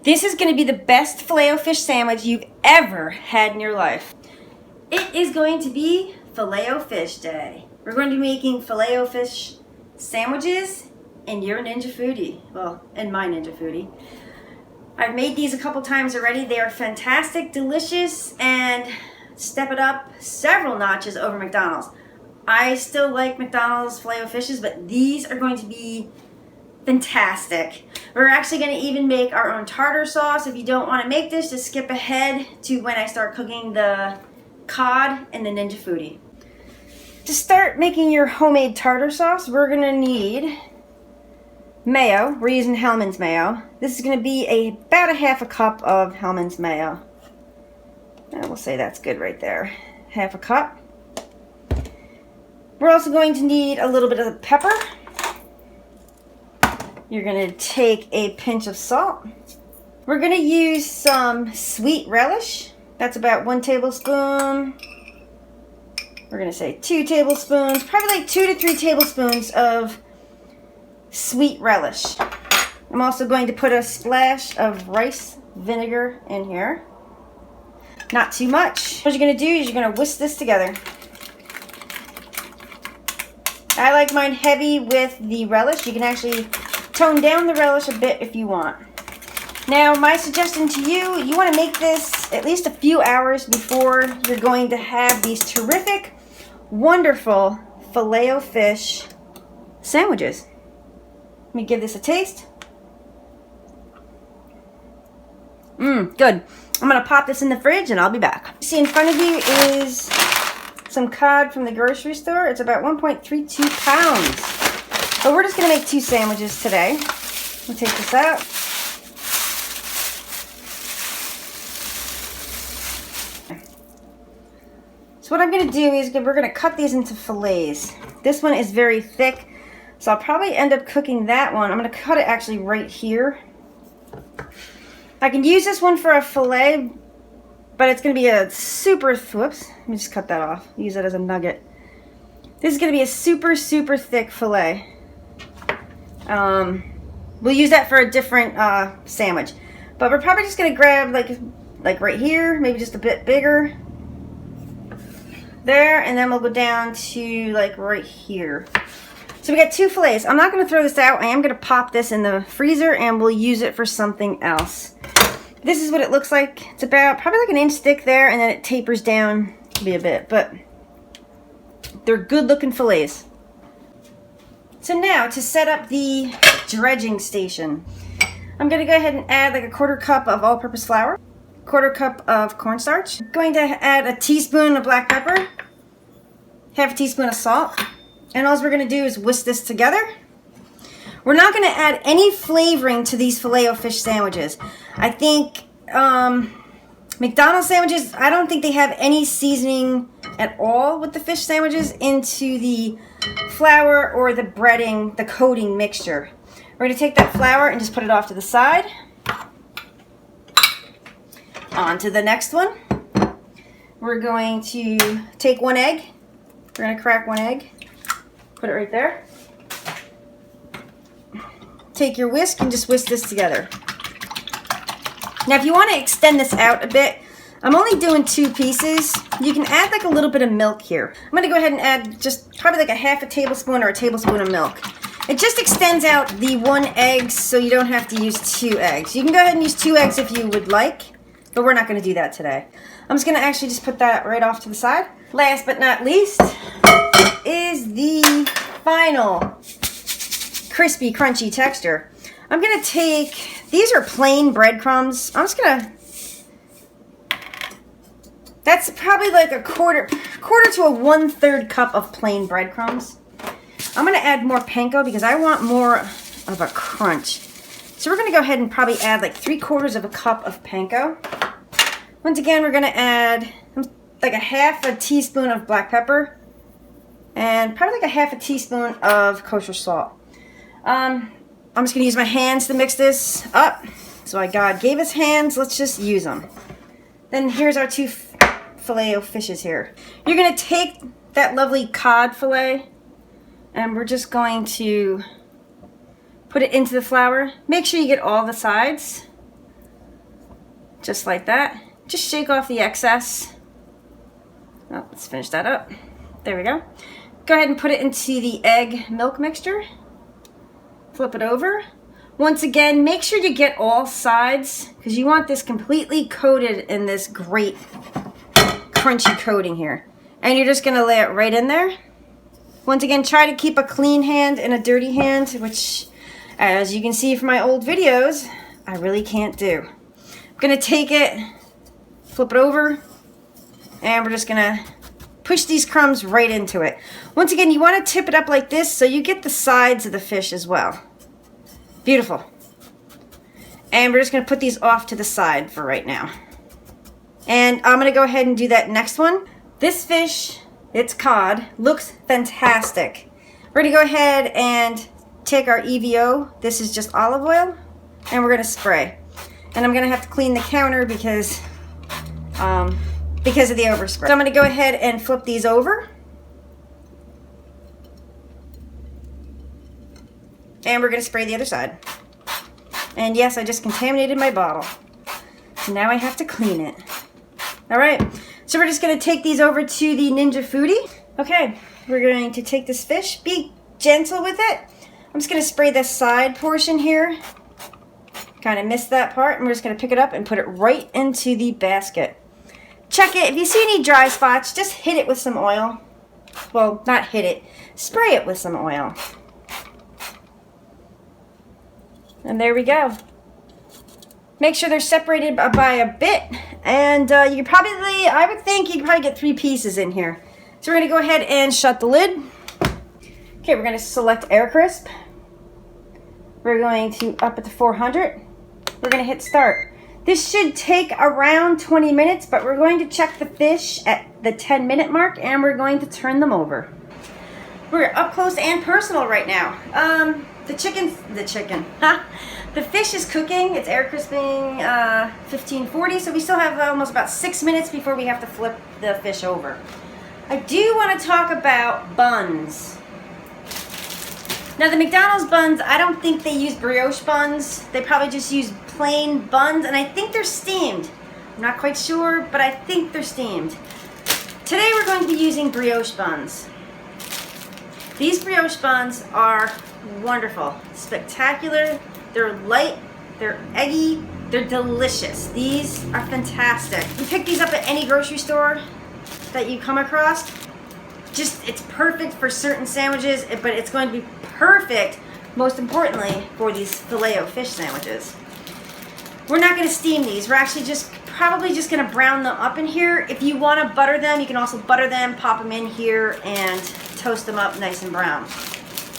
This is going to be the best Filet-O-Fish sandwich you've ever had in your life. It is going to be Filet-O-Fish day. We're going to be making Filet-O-Fish sandwiches in your Ninja Foodi. Well, in my Ninja Foodi. I've made these a couple times already. They are fantastic, delicious, and step it up several notches over McDonald's. I still like McDonald's Filet-O-Fishes, but these are going to be fantastic. We're actually going to even make our own tartar sauce. If you don't want to make this, just skip ahead to when I start cooking the cod and the Ninja Foodi. To start making your homemade tartar sauce, we're going to need mayo. We're using Hellmann's mayo. This is going to be about a half a cup of Hellmann's mayo. And we'll say that's good right there. Half a cup. We're also going to need a little bit of pepper. You're going to take a pinch of salt. We're going to use some sweet relish. That's about 1 tablespoon. We're going to say 2 tablespoons. Probably like 2 to 3 tablespoons of sweet relish. I'm also going to put a splash of rice vinegar in here. Not too much. What you're going to do is you're going to whisk this together. I like mine heavy with the relish. You can actually tone down the relish a bit if you want. Now, my suggestion to you, you want to make this at least a few hours before you're going to have these terrific, wonderful Filet-O-Fish sandwiches. Let me give this a taste. Good. I'm going to pop this in the fridge and I'll be back. See, in front of you is some cod from the grocery store. It's about 1.32 pounds. But we're just going to make 2 sandwiches today. We'll take this out. So what I'm going to do is we're going to cut these into fillets. This one is very thick, so I'll probably end up cooking that one. I'm going to cut it actually right here. I can use this one for a fillet, but it's going to be a super, whoops, let me just cut that off. Use it as a nugget. This is going to be a super, super thick fillet. We'll use that for a different sandwich. But we're probably just going to grab like right here, maybe just a bit bigger. There, and then we'll go down to like right here. So we got 2 fillets. I'm not going to throw this out. I am going to pop this in the freezer and we'll use it for something else. This is what it looks like. It's about probably like 1 inch thick there, and then it tapers down to be a bit, but they're good looking fillets. So now to set up the dredging station, I'm going to go ahead and add like a 1/4 cup of all-purpose flour, 1/4 cup of cornstarch. I'm going to add a teaspoon of black pepper, half a teaspoon of salt, and all we're going to do is whisk this together. We're not going to add any flavoring to these Filet-O-Fish sandwiches. I think McDonald's sandwiches, I don't think they have any seasoning at all with the fish sandwiches into the flour or the breading, the coating mixture. We're going to take that flour and just put it off to the side. On to the next one. We're going to take 1 egg. We're going to crack 1 egg. Put it right there. Take your whisk and just whisk this together. Now if you want to extend this out a bit, I'm only doing 2 pieces. You can add like a little bit of milk here. I'm going to go ahead and add just probably like a half a tablespoon or a tablespoon of milk. It just extends out the 1 egg so you don't have to use 2 eggs. You can go ahead and use 2 eggs if you would like, but we're not going to do that today. I'm just going to actually just put that right off to the side. Last but not least is the final crispy, crunchy texture. I'm going to take, these are plain breadcrumbs. I'm just going to, that's probably like a quarter to a 1/3 cup of plain breadcrumbs. I'm going to add more panko because I want more of a crunch. So we're going to go ahead and probably add like 3/4 of a cup of panko. Once again, we're going to add like a half a teaspoon of black pepper and probably like a half a teaspoon of kosher salt. I'm just going to use my hands to mix this up. So God gave us hands, let's just use them. Then here's our 2 Filet-O-Fishes here. You're going to take that lovely cod fillet and we're just going to put it into the flour. Make sure you get all the sides. just like that. Just shake off the excess. Oh, let's finish that up. There we go. Go ahead and put it into the egg milk mixture. Flip it over. Once again, make sure you get all sides because you want this completely coated in this great crunchy coating here. And you're just gonna lay it right in there. Once again, try to keep a clean hand and a dirty hand, which, as you can see from my old videos, I really can't do. I'm gonna take it, flip it over, and we're just gonna push these crumbs right into it. Once again, you wanna tip it up like this so you get the sides of the fish as well. Beautiful. And we're just gonna put these off to the side for right now. And I'm gonna go ahead and do that next one. This fish, it's cod, looks fantastic. We're gonna go ahead and take our EVO. This is just olive oil, and we're gonna spray. And I'm gonna have to clean the counter because of the overspray. So I'm gonna go ahead and flip these over. And we're gonna spray the other side. And yes, I just contaminated my bottle. So now I have to clean it. All right, so we're just gonna take these over to the Ninja Foodi. Okay, we're going to take this fish, be gentle with it. I'm just gonna spray this side portion here. Kind of missed that part, and we're just gonna pick it up and put it right into the basket. Check it, if you see any dry spots, just hit it with some oil. Well, not hit it, spray it with some oil. And there we go. Make sure they're separated by a bit, and you probably, I would think you could probably get 3 pieces in here. So we're gonna go ahead and shut the lid. Okay, we're gonna select air crisp. We're going to up it to 400. We're gonna hit start. This should take around 20 minutes, but we're going to check the fish at the 10-minute mark, and we're going to turn them over. We're up close and personal right now. The fish is cooking. It's air crisping 1540, so we still have almost about 6 minutes before we have to flip the fish over. I do want to talk about buns. Now the McDonald's buns, I don't think they use brioche buns. They probably just use plain buns, and I think they're steamed. I'm not quite sure, but I think they're steamed. Today we're going to be using brioche buns. These brioche buns are wonderful, spectacular. They're light, they're eggy, they're delicious. These are fantastic. You pick these up at any grocery store that you come across. It's perfect for certain sandwiches, but it's going to be perfect, most importantly, for these Filet-O-Fish sandwiches. We're not going to steam these. We're actually probably just going to brown them up in here. If you want to butter them, you can also butter them, pop them in here, and toast them up nice and brown.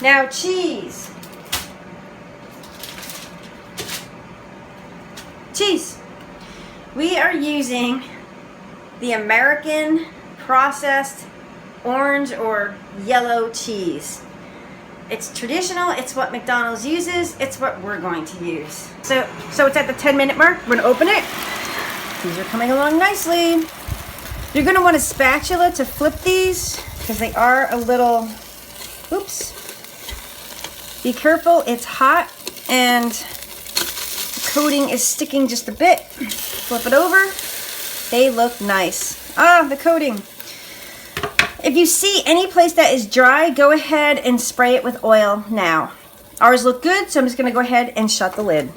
Now cheese. Cheese. We are using the American processed orange or yellow cheese. It's traditional, it's what McDonald's uses, it's what we're going to use. So it's at the 10-minute mark. We're gonna open it. These are coming along nicely. You're gonna want a spatula to flip these because they are a little, oops. Be careful, it's hot and the coating is sticking just a bit. Flip it over. They look nice. Ah, the coating. If you see any place that is dry, go ahead and spray it with oil now. Ours look good, so I'm just gonna go ahead and shut the lid.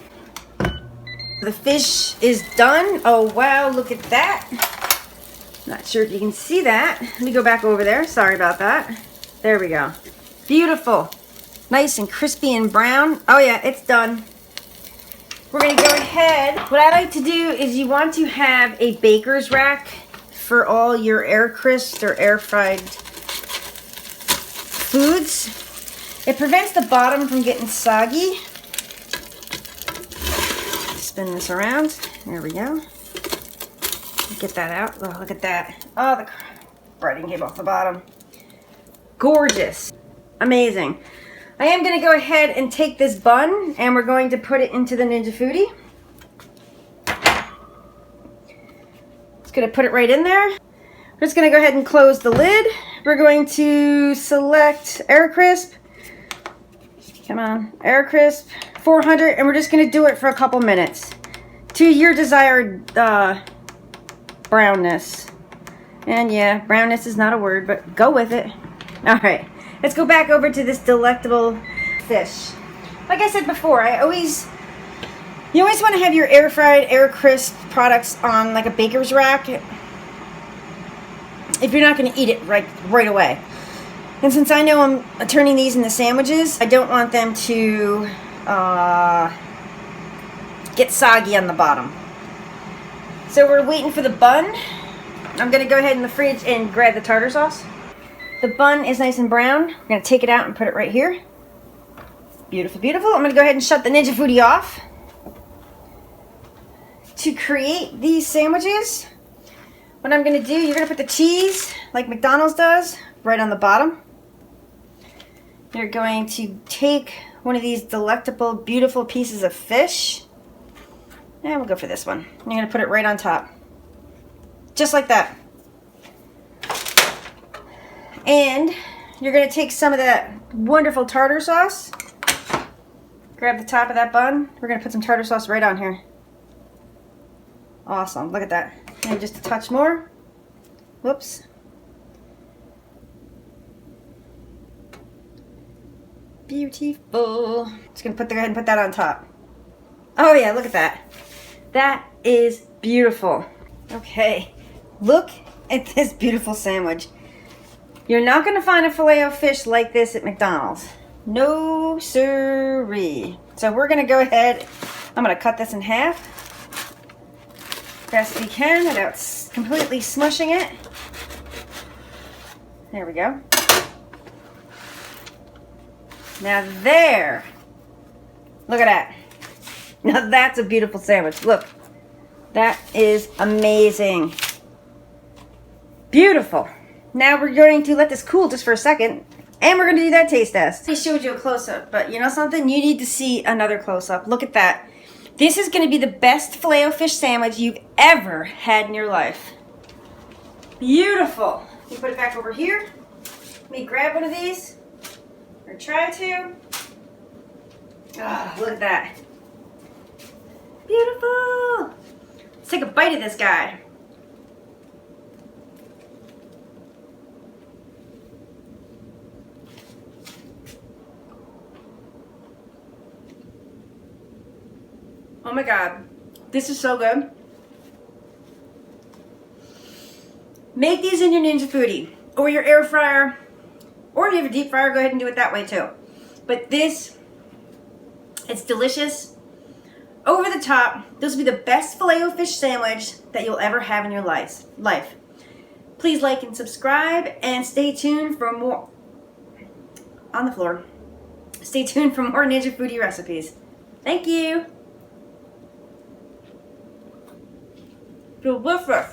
The fish is done. Oh wow, look at that. Not sure if you can see that. Let me go back over there, sorry about that. There we go. Beautiful. Nice and crispy and brown. Oh yeah, it's done. We're gonna go ahead. What I like to do is you want to have a baker's rack for all your air crisped or air fried foods. It prevents the bottom from getting soggy. Spin this around. There we go. Get that out. Oh, look at that. Oh, the breading came off the bottom. Gorgeous. Amazing. I am going to go ahead and take this bun and we're going to put it into the Ninja Foodi. Going to put it right in there. We're just going to go ahead and close the lid. We're going to select air crisp. Come on, air crisp 400, and we're just going to do it for a couple minutes. to your desired brownness. And yeah, brownness is not a word, but go with it. All right, let's go back over to this delectable fish. Like I said before, you always want to have your air fried, air crisp products on like a baker's rack if you're not going to eat it right away. And since I know I'm turning these into sandwiches, I don't want them to get soggy on the bottom. So we're waiting for the bun. I'm going to go ahead in the fridge and grab the tartar sauce. The bun is nice and brown. I'm going to take it out and put it right here. Beautiful, beautiful. I'm going to go ahead and shut the Ninja Foodi off. To create these sandwiches, what I'm going to do, you're going to put the cheese, like McDonald's does, right on the bottom. You're going to take one of these delectable, beautiful pieces of fish. And we'll go for this one. You're going to put it right on top. Just like that. And you're going to take some of that wonderful tartar sauce. Grab the top of that bun. We're going to put some tartar sauce right on here. Awesome. Look at that. And just a touch more. Whoops. Beautiful. Just going to go ahead and put that on top. Oh yeah, look at that. That is beautiful. Okay. Look at this beautiful sandwich. You're not going to find a Filet-O-Fish like this at McDonald's. No siree. So we're going to go ahead. I'm going to cut this in half. Best we can without completely smushing it. There we go. Now there. Look at that. Now that's a beautiful sandwich. Look. That is amazing. Beautiful. Now we're going to let this cool just for a second. And we're going to do that taste test. I showed you a close-up, but you know something? You need to see another close-up. Look at that. This is going to be the best Filet-O-Fish sandwich you've ever had in your life. Beautiful. You put it back over here. Let me grab one of these. Or try to. Ah, look at that. Beautiful. Let's take a bite of this guy. Oh my God, this is so good. Make these in your Ninja Foodi or your air fryer, or if you have a deep fryer, go ahead and do it that way too. But this, it's delicious. Over the top, this will be the best Filet-O-Fish sandwich that you'll ever have in your life. Please like and subscribe and stay tuned for more, on the floor. Stay tuned for more Ninja Foodi recipes. Thank you. Delicious.